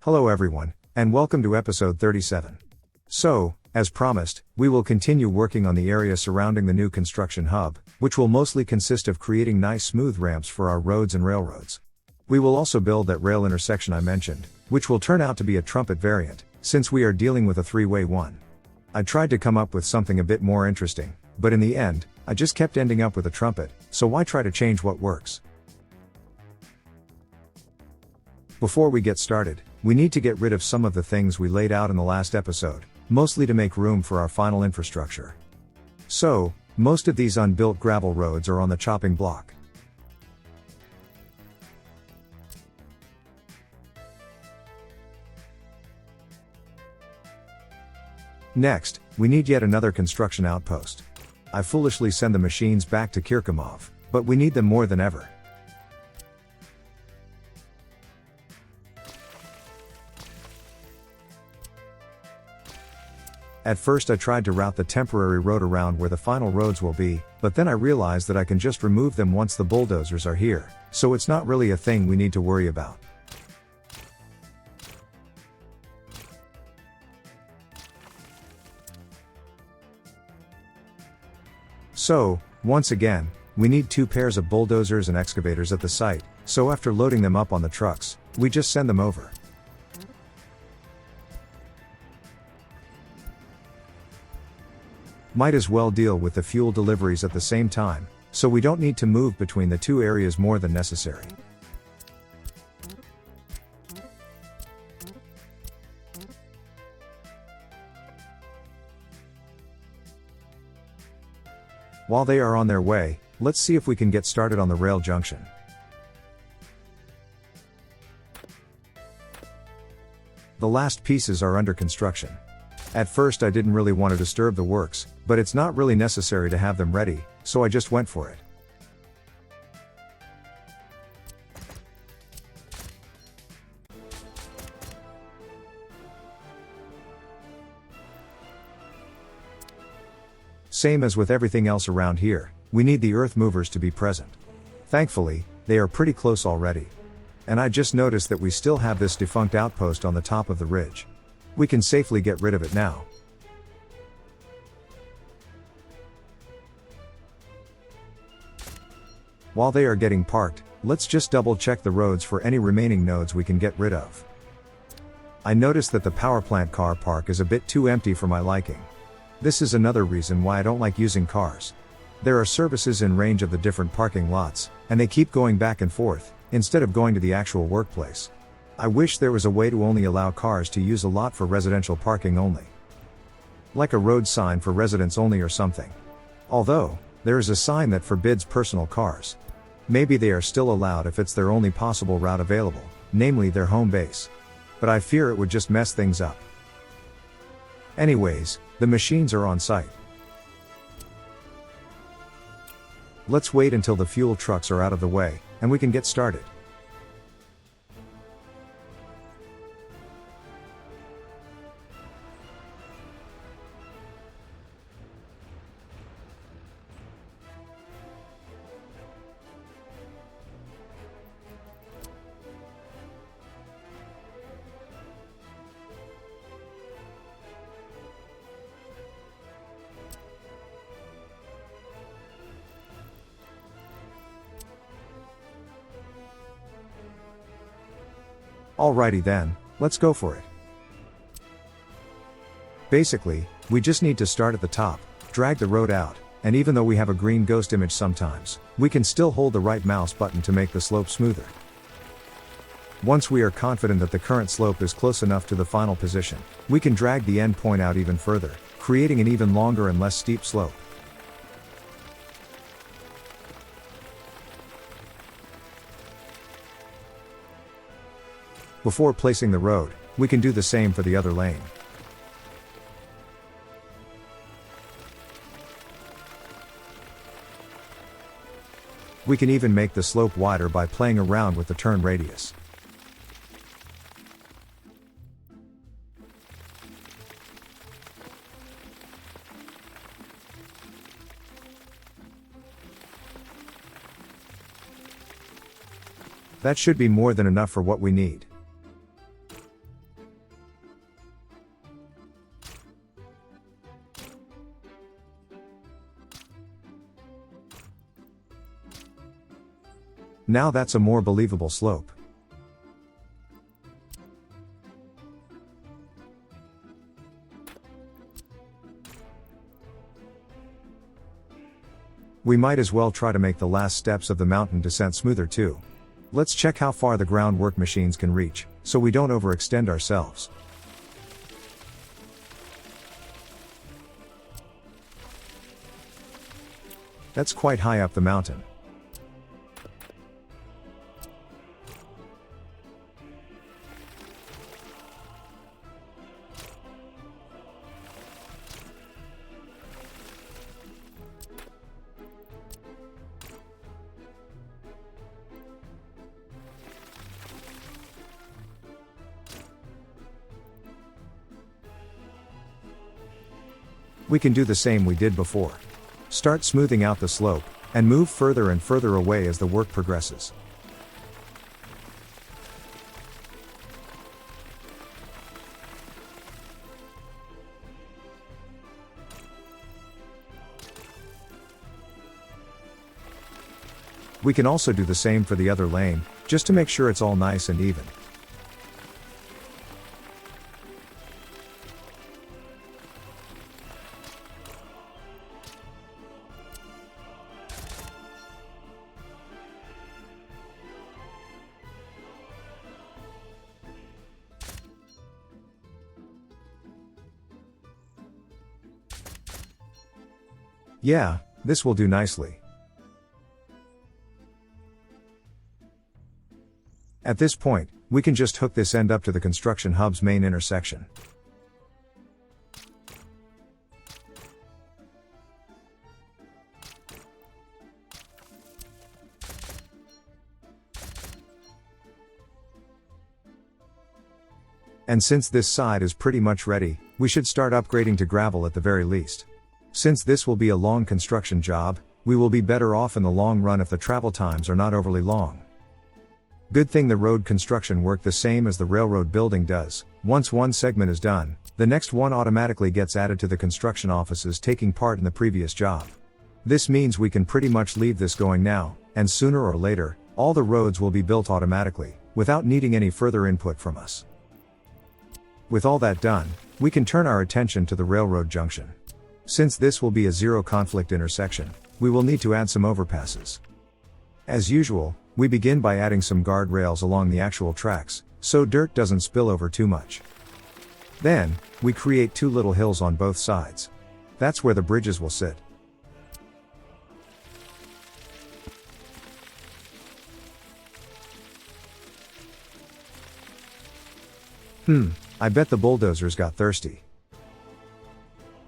Hello everyone, and welcome to episode 37. So, as promised, we will continue working on the area surrounding the new construction hub, which will mostly consist of creating nice smooth ramps for our roads and railroads. We will also build that rail intersection I mentioned, which will turn out to be a trumpet variant, since we are dealing with a three-way one. I tried to come up with something a bit more interesting, but in the end, I just kept ending up with a trumpet, so why try to change what works? Before we get started, we need to get rid of some of the things we laid out in the last episode, mostly to make room for our final infrastructure. So, most of these unbuilt gravel roads are on the chopping block. Next, we need yet another construction outpost. I foolishly send the machines back to Kirkomov, but we need them more than ever. At first I tried to route the temporary road around where the final roads will be, but then I realized that I can just remove them once the bulldozers are here, so it's not really a thing we need to worry about. So, once again, we need 2 pairs of bulldozers and excavators at the site, so after loading them up on the trucks, we just send them over. Might as well deal with the fuel deliveries at the same time, so we don't need to move between the 2 areas more than necessary. While they are on their way, let's see if we can get started on the rail junction. The last pieces are under construction. At first I didn't really want to disturb the works, but it's not really necessary to have them ready, so I just went for it. Same as with everything else around here, we need the earth movers to be present. Thankfully, they are pretty close already. And I just noticed that we still have this defunct outpost on the top of the ridge. We can safely get rid of it now. While they are getting parked, let's just double check the roads for any remaining nodes we can get rid of. I noticed that the power plant car park is a bit too empty for my liking. This is another reason why I don't like using cars. There are services in range of the different parking lots, and they keep going back and forth, instead of going to the actual workplace. I wish there was a way to only allow cars to use a lot for residential parking only. Like a road sign for residents only or something. Although, there is a sign that forbids personal cars. Maybe they are still allowed if it's their only possible route available, namely their home base. But I fear it would just mess things up. Anyways, the machines are on site. Let's wait until the fuel trucks are out of the way, and we can get started. Alrighty then, let's go for it. Basically, we just need to start at the top, drag the road out, and even though we have a green ghost image sometimes, we can still hold the right mouse button to make the slope smoother. Once we are confident that the current slope is close enough to the final position, we can drag the end point out even further, creating an even longer and less steep slope. Before placing the road, we can do the same for the other lane. We can even make the slope wider by playing around with the turn radius. That should be more than enough for what we need. Now that's a more believable slope. We might as well try to make the last steps of the mountain descent smoother too. Let's check how far the groundwork machines can reach, so we don't overextend ourselves. That's quite high up the mountain. We can do the same we did before. Start smoothing out the slope, and move further and further away as the work progresses. We can also do the same for the other lane, just to make sure it's all nice and even. Yeah, this will do nicely. At this point, we can just hook this end up to the construction hub's main intersection. And since this side is pretty much ready, we should start upgrading to gravel at the very least. Since this will be a long construction job, we will be better off in the long run if the travel times are not overly long. Good thing the road construction worked the same as the railroad building does. Once one segment is done, the next one automatically gets added to the construction offices taking part in the previous job. This means we can pretty much leave this going now, and sooner or later, all the roads will be built automatically, without needing any further input from us. With all that done, we can turn our attention to the railroad junction. Since this will be a zero conflict intersection, we will need to add some overpasses. As usual, we begin by adding some guardrails along the actual tracks, so dirt doesn't spill over too much. Then, we create two little hills on both sides. That's where the bridges will sit. I bet the bulldozers got thirsty.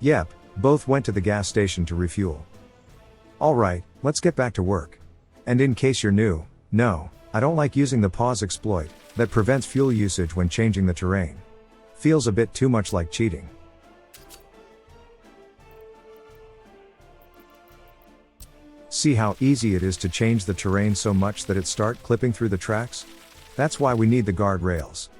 Yep, both went to the gas station to refuel. Alright, let's get back to work. And in case you're new, no, I don't like using the pause exploit that prevents fuel usage when changing the terrain. Feels a bit too much like cheating. See how easy it is to change the terrain so much that it starts clipping through the tracks? That's why we need the guardrails.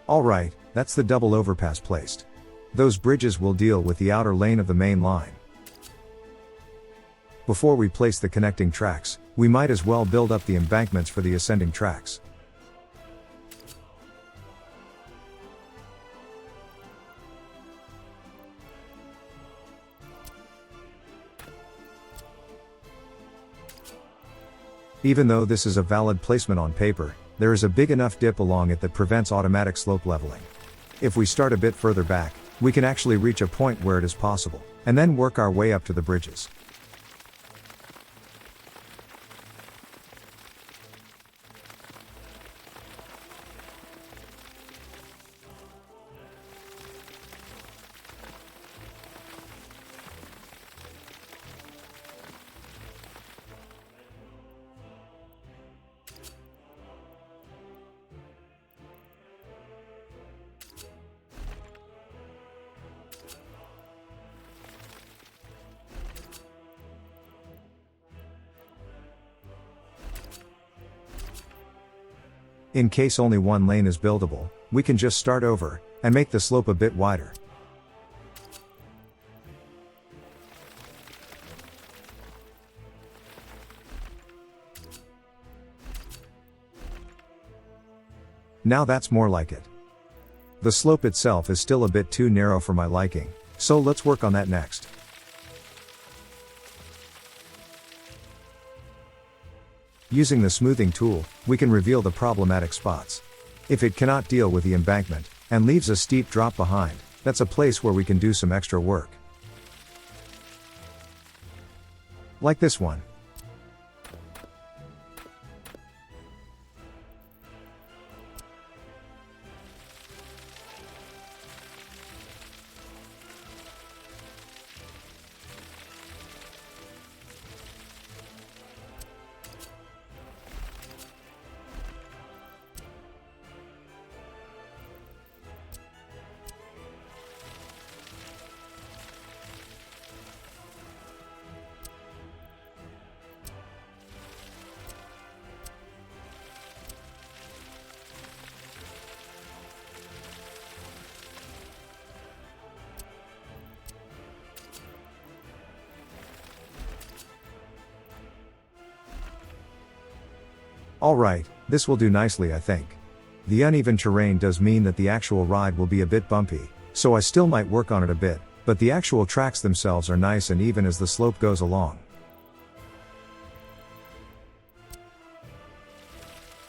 Alright, that's the double overpass placed. Those bridges will deal with the outer lane of the main line. Before we place the connecting tracks, we might as well build up the embankments for the ascending tracks. Even though this is a valid placement on paper, there is a big enough dip along it that prevents automatic slope leveling. If we start a bit further back, we can actually reach a point where it is possible, and then work our way up to the bridges. In case only one lane is buildable, we can just start over, and make the slope a bit wider. Now that's more like it. The slope itself is still a bit too narrow for my liking, so let's work on that next. Using the smoothing tool, we can reveal the problematic spots. If it cannot deal with the embankment, and leaves a steep drop behind, that's a place where we can do some extra work. Like this one. Alright, this will do nicely I think. The uneven terrain does mean that the actual ride will be a bit bumpy, so I still might work on it a bit, but the actual tracks themselves are nice and even as the slope goes along.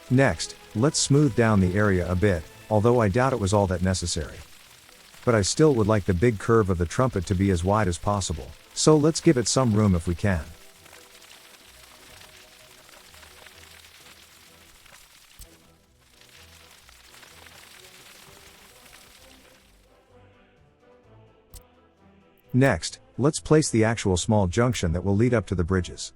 Next, let's smooth down the area a bit, although I doubt it was all that necessary. But I still would like the big curve of the trumpet to be as wide as possible, so let's give it some room if we can. Next, let's place the actual small junction that will lead up to the bridges.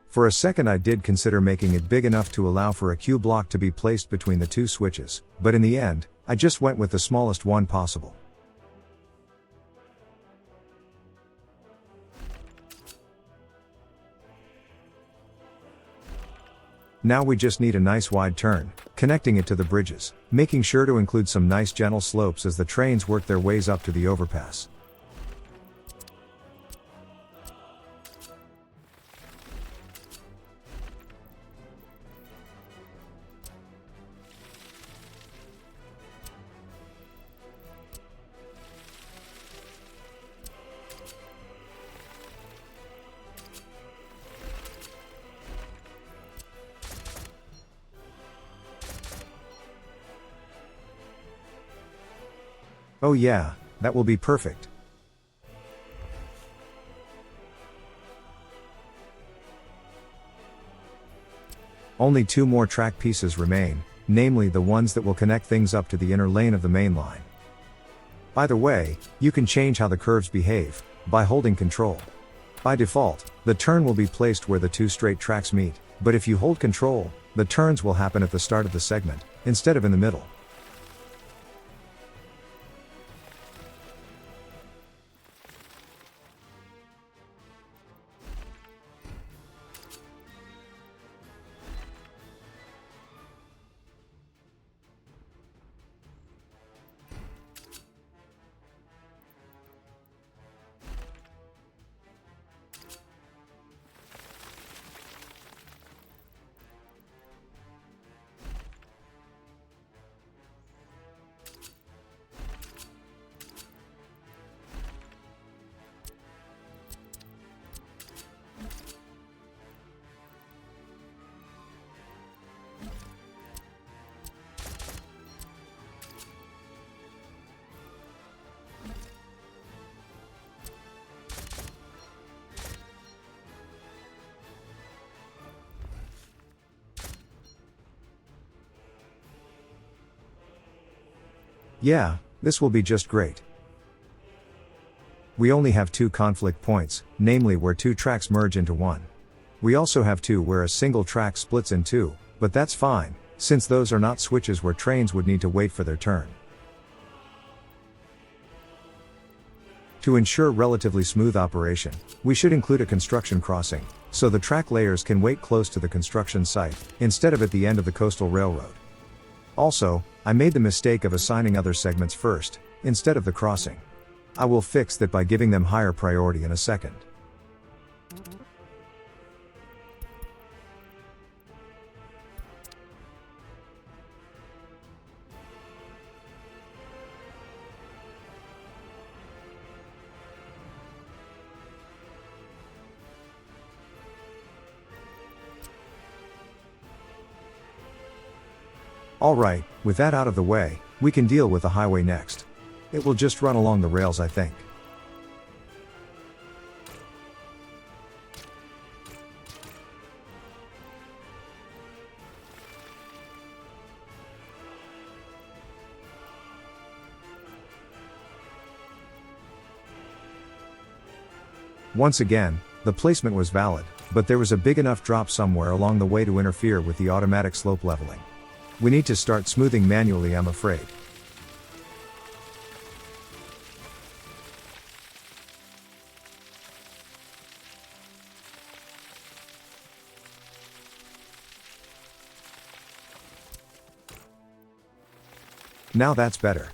For a second I did consider making it big enough to allow for a Q block to be placed between the two switches, but in the end, I just went with the smallest one possible. Now we just need a nice wide turn, connecting it to the bridges, making sure to include some nice gentle slopes as the trains work their ways up to the overpass. Oh yeah, that will be perfect. Only two more track pieces remain, namely the ones that will connect things up to the inner lane of the main line. Either way, you can change how the curves behave, by holding Control. By default, the turn will be placed where the two straight tracks meet, but if you hold Control, the turns will happen at the start of the segment, instead of in the middle. Yeah, this will be just great. We only have two conflict points, namely where two tracks merge into one. We also have two where a single track splits in two, but that's fine, since those are not switches where trains would need to wait for their turn. To ensure relatively smooth operation, we should include a construction crossing, so the track layers can wait close to the construction site, instead of at the end of the coastal railroad. Also, I made the mistake of assigning other segments first, instead of the crossing. I will fix that by giving them higher priority in a second. Alright, with that out of the way, we can deal with the highway next. It will just run along the rails, I think. Once again, the placement was valid, but there was a big enough drop somewhere along the way to interfere with the automatic slope leveling. We need to start smoothing manually, I'm afraid. Now that's better.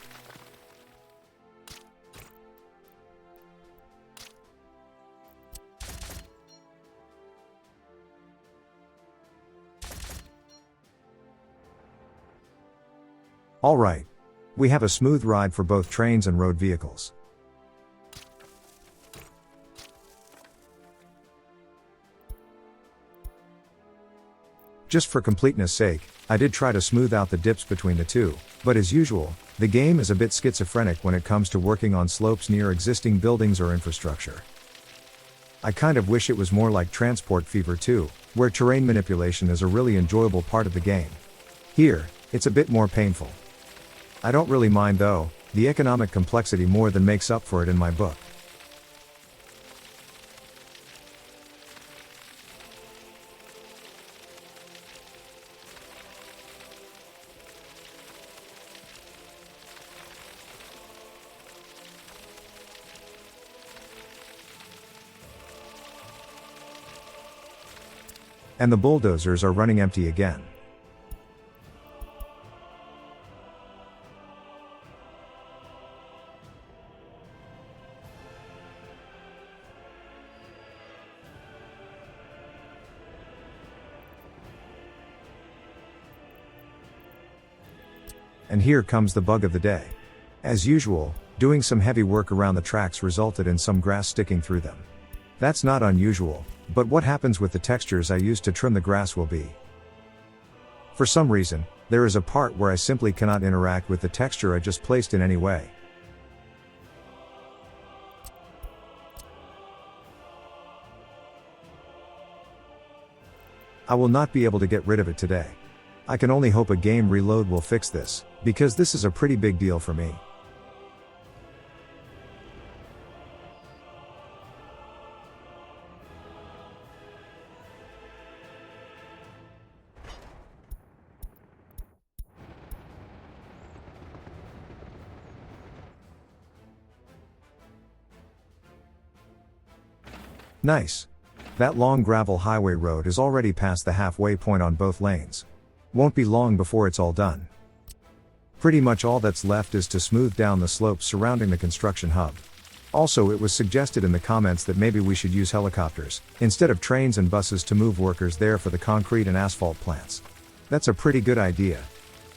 Alright. We have a smooth ride for both trains and road vehicles. Just for completeness sake, I did try to smooth out the dips between the two, but as usual, the game is a bit schizophrenic when it comes to working on slopes near existing buildings or infrastructure. I kind of wish it was more like Transport Fever 2, where terrain manipulation is a really enjoyable part of the game. Here, it's a bit more painful. I don't really mind though, the economic complexity more than makes up for it in my book. And the bulldozers are running empty again. And here comes the bug of the day. As usual, doing some heavy work around the tracks resulted in some grass sticking through them. That's not unusual, but what happens with the textures I used to trim the grass will be. For some reason, there is a part where I simply cannot interact with the texture I just placed in any way. I will not be able to get rid of it today. I can only hope a game reload will fix this, because this is a pretty big deal for me. Nice. That long gravel highway road is already past the halfway point on both lanes. Won't be long before it's all done. Pretty much all that's left is to smooth down the slopes surrounding the construction hub. Also, it was suggested in the comments that maybe we should use helicopters, instead of trains and buses, to move workers there for the concrete and asphalt plants. That's a pretty good idea.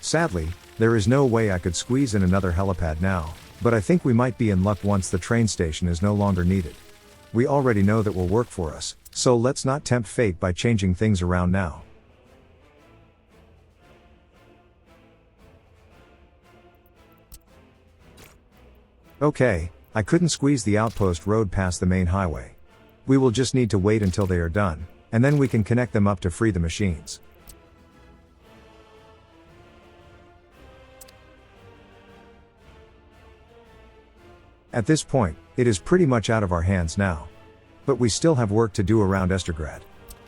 Sadly, there is no way I could squeeze in another helipad now, but I think we might be in luck once the train station is no longer needed. We already know that will work for us, so let's not tempt fate by changing things around now. Okay, I couldn't squeeze the outpost road past the main highway. We will just need to wait until they are done, and then we can connect them up to free the machines. At this point, it is pretty much out of our hands now. But we still have work to do around Estergrad.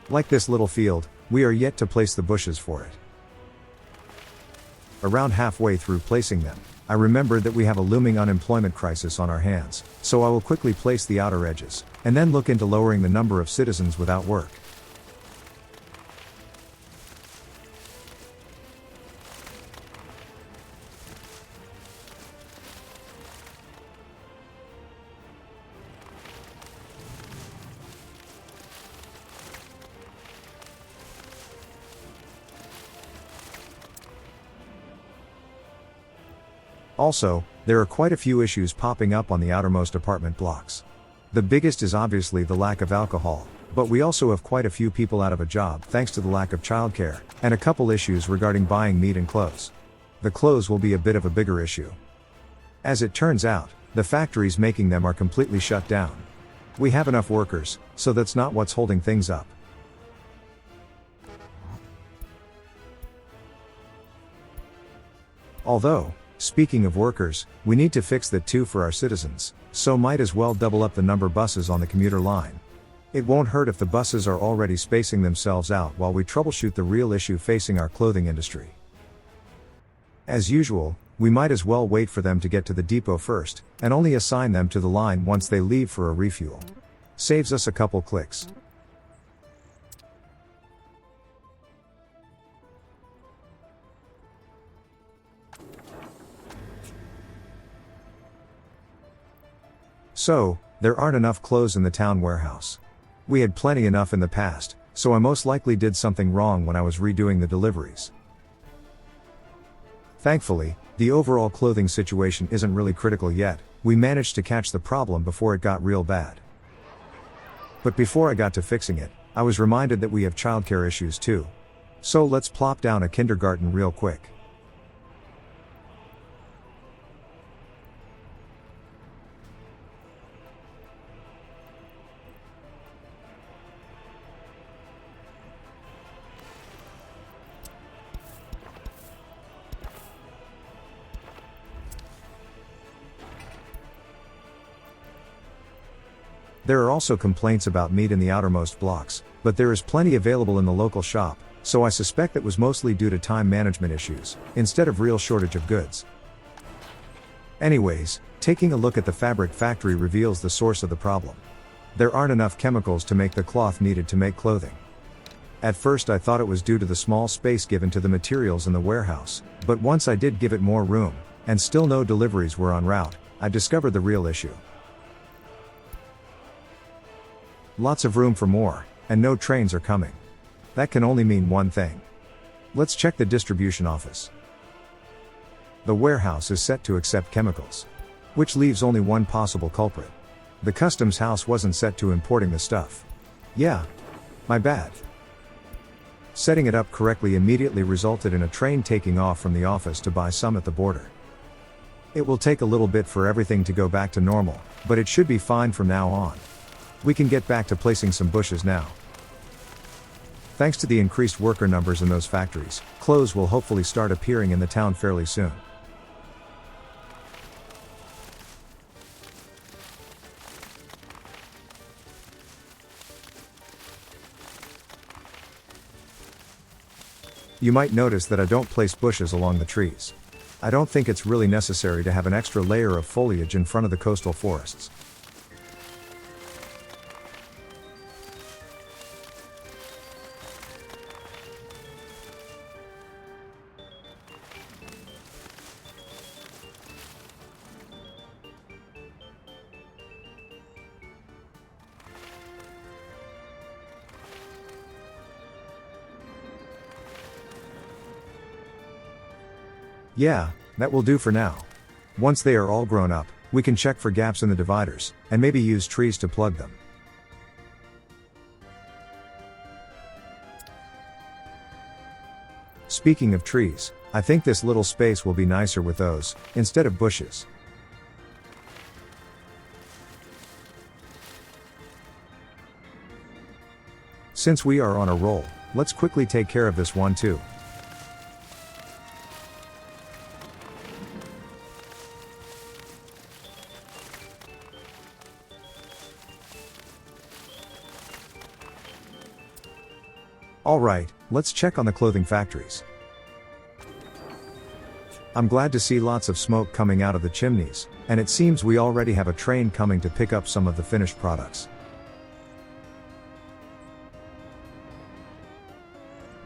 Like this little field, we are yet to place the bushes for it. Around halfway through placing them, I remembered that we have a looming unemployment crisis on our hands, so I will quickly place the outer edges, and then look into lowering the number of citizens without work. Also, there are quite a few issues popping up on the outermost apartment blocks. The biggest is obviously the lack of alcohol, but we also have quite a few people out of a job thanks to the lack of childcare, and a couple issues regarding buying meat and clothes. The clothes will be a bit of a bigger issue. As it turns out, the factories making them are completely shut down. We have enough workers, so that's not what's holding things up. Although, speaking of workers, we need to fix that too for our citizens, so might as well double up the number buses on the commuter line. It won't hurt if the buses are already spacing themselves out while we troubleshoot the real issue facing our clothing industry. As usual, we might as well wait for them to get to the depot first, and only assign them to the line once they leave for a refuel. Saves us a couple clicks. So, there aren't enough clothes in the town warehouse. We had plenty enough in the past, so I most likely did something wrong when I was redoing the deliveries. Thankfully, the overall clothing situation isn't really critical yet. We managed to catch the problem before it got real bad. But before I got to fixing it, I was reminded that we have childcare issues too. So let's plop down a kindergarten real quick. There are also complaints about meat in the outermost blocks, but there is plenty available in the local shop, so I suspect that was mostly due to time management issues, instead of real shortage of goods. Anyways, taking a look at the fabric factory reveals the source of the problem. There aren't enough chemicals to make the cloth needed to make clothing. At first I thought it was due to the small space given to the materials in the warehouse, but once I did give it more room, and still no deliveries were en route, I discovered the real issue. Lots of room for more, and no trains are coming. That can only mean one thing. Let's check the distribution office. The warehouse is set to accept chemicals, which leaves only one possible culprit. The customs house wasn't set to importing the stuff. Yeah, my bad. Setting it up correctly immediately resulted in a train taking off from the office to buy some at the border. It will take a little bit for everything to go back to normal, but it should be fine from now on. We can get back to placing some bushes now. Thanks to the increased worker numbers in those factories, clothes will hopefully start appearing in the town fairly soon. You might notice that I don't place bushes along the trees. I don't think it's really necessary to have an extra layer of foliage in front of the coastal forests. Yeah, that will do for now. Once they are all grown up, we can check for gaps in the dividers, and maybe use trees to plug them. Speaking of trees, I think this little space will be nicer with those, instead of bushes. Since we are on a roll, let's quickly take care of this one too. Alright, let's check on the clothing factories. I'm glad to see lots of smoke coming out of the chimneys, and it seems we already have a train coming to pick up some of the finished products.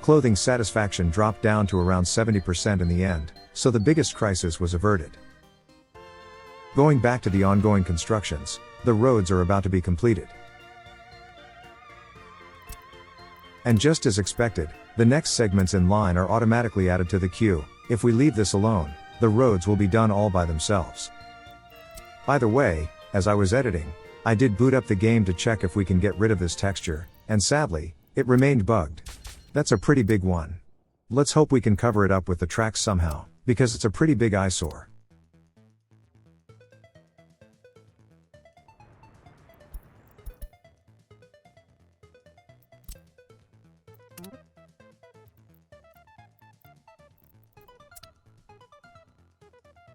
Clothing satisfaction dropped down to around 70% in the end, so the biggest crisis was averted. Going back to the ongoing constructions, the roads are about to be completed. And just as expected, the next segments in line are automatically added to the queue. If we leave this alone, the roads will be done all by themselves. By the way, as I was editing, I did boot up the game to check if we can get rid of this texture, and sadly, it remained bugged. That's a pretty big one. Let's hope we can cover it up with the tracks somehow, because it's a pretty big eyesore.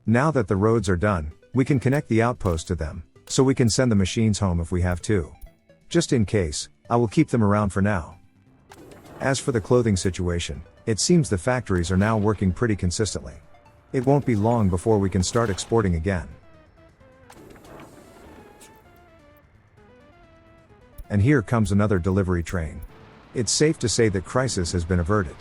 Now that the roads are done, we can connect the outpost to them, so we can send the machines home if we have to. Just in case, I will keep them around for now. As for the clothing situation, it seems the factories are now working pretty consistently. It won't be long before we can start exporting again. And here comes another delivery train. It's safe to say that crisis has been averted.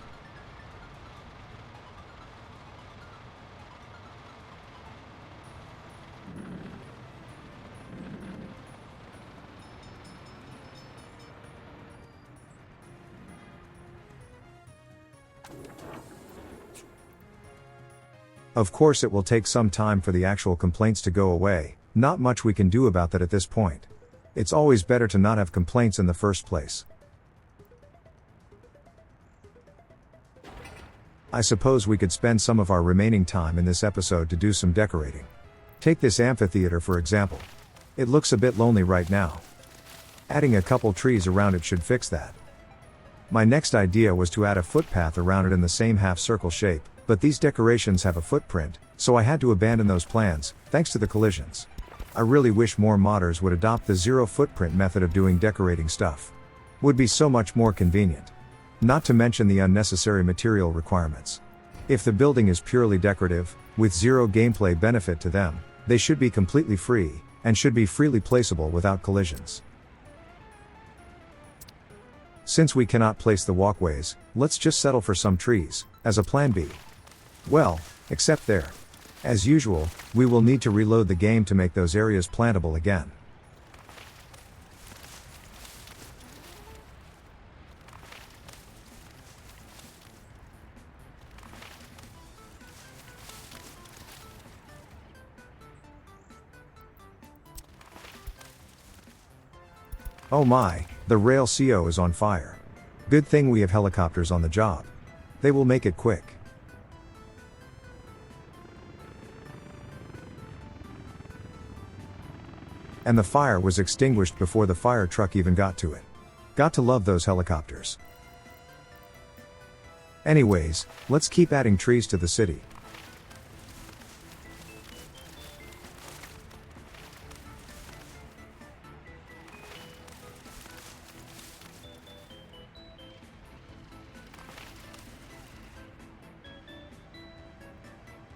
Of course it will take some time for the actual complaints to go away, not much we can do about that at this point. It's always better to not have complaints in the first place. I suppose we could spend some of our remaining time in this episode to do some decorating. Take this amphitheater for example. It looks a bit lonely right now. Adding a couple trees around it should fix that. My next idea was to add a footpath around it in the same half-circle shape, but these decorations have a footprint, so I had to abandon those plans, thanks to the collisions. I really wish more modders would adopt the zero footprint method of doing decorating stuff. Would be so much more convenient. Not to mention the unnecessary material requirements. If the building is purely decorative, with zero gameplay benefit to them, they should be completely free, and should be freely placeable without collisions. Since we cannot place the walkways, let's just settle for some trees, as a plan B. Well, except there. As usual, we will need to reload the game to make those areas plantable again. Oh my, the rail CO is on fire. Good thing we have helicopters on the job. They will make it quick. And the fire was extinguished before the fire truck even got to it. Got to love those helicopters. Anyways, let's keep adding trees to the city.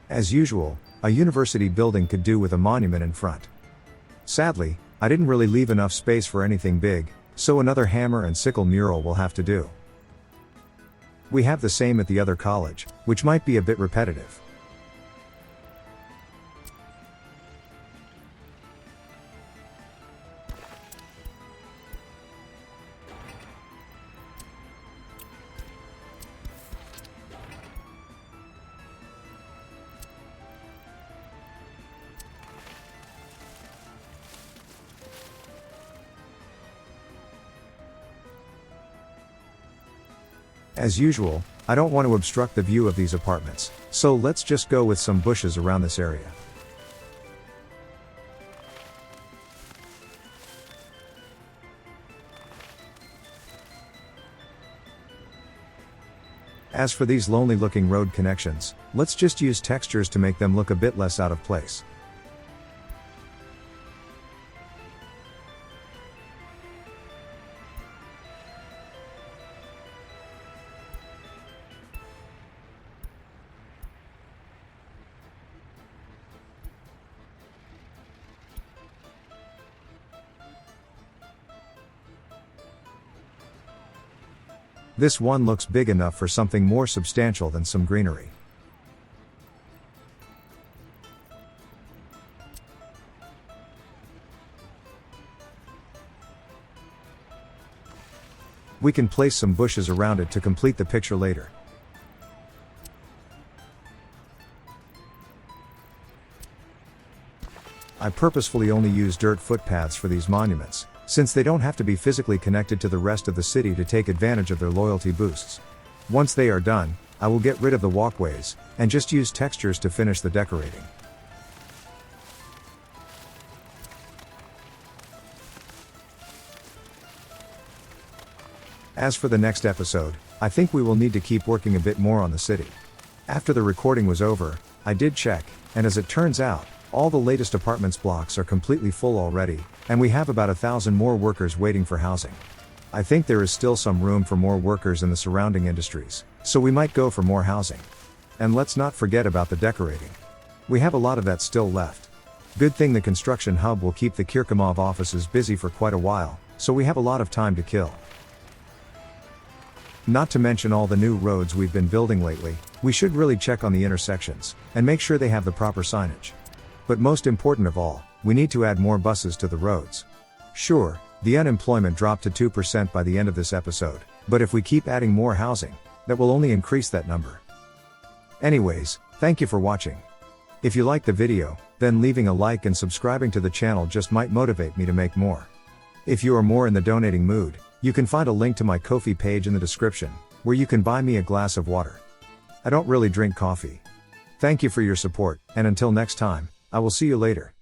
As usual, a university building could do with a monument in front. Sadly, I didn't really leave enough space for anything big, so another hammer and sickle mural will have to do. We have the same at the other college, which might be a bit repetitive. As usual, I don't want to obstruct the view of these apartments, so let's just go with some bushes around this area. As for these lonely looking road connections, let's just use textures to make them look a bit less out of place. This one looks big enough for something more substantial than some greenery. We can place some bushes around it to complete the picture later. I purposefully only use dirt footpaths for these monuments, since they don't have to be physically connected to the rest of the city to take advantage of their loyalty boosts. Once they are done, I will get rid of the walkways, and just use textures to finish the decorating. As for the next episode, I think we will need to keep working a bit more on the city. After the recording was over, I did check, and as it turns out, all the latest apartments blocks are completely full already, and we have about 1,000 more workers waiting for housing. I think there is still some room for more workers in the surrounding industries, so we might go for more housing. And let's not forget about the decorating. We have a lot of that still left. Good thing the construction hub will keep the Kirkomov offices busy for quite a while, so we have a lot of time to kill. Not to mention all the new roads we've been building lately, we should really check on the intersections, and make sure they have the proper signage. But most important of all, we need to add more buses to the roads. Sure, the unemployment dropped to 2% by the end of this episode, but if we keep adding more housing, that will only increase that number. Anyways, thank you for watching. If you liked the video, then leaving a like and subscribing to the channel just might motivate me to make more. If you are more in the donating mood, you can find a link to my Ko-fi page in the description, where you can buy me a glass of water. I don't really drink coffee. Thank you for your support, and until next time, I will see you later.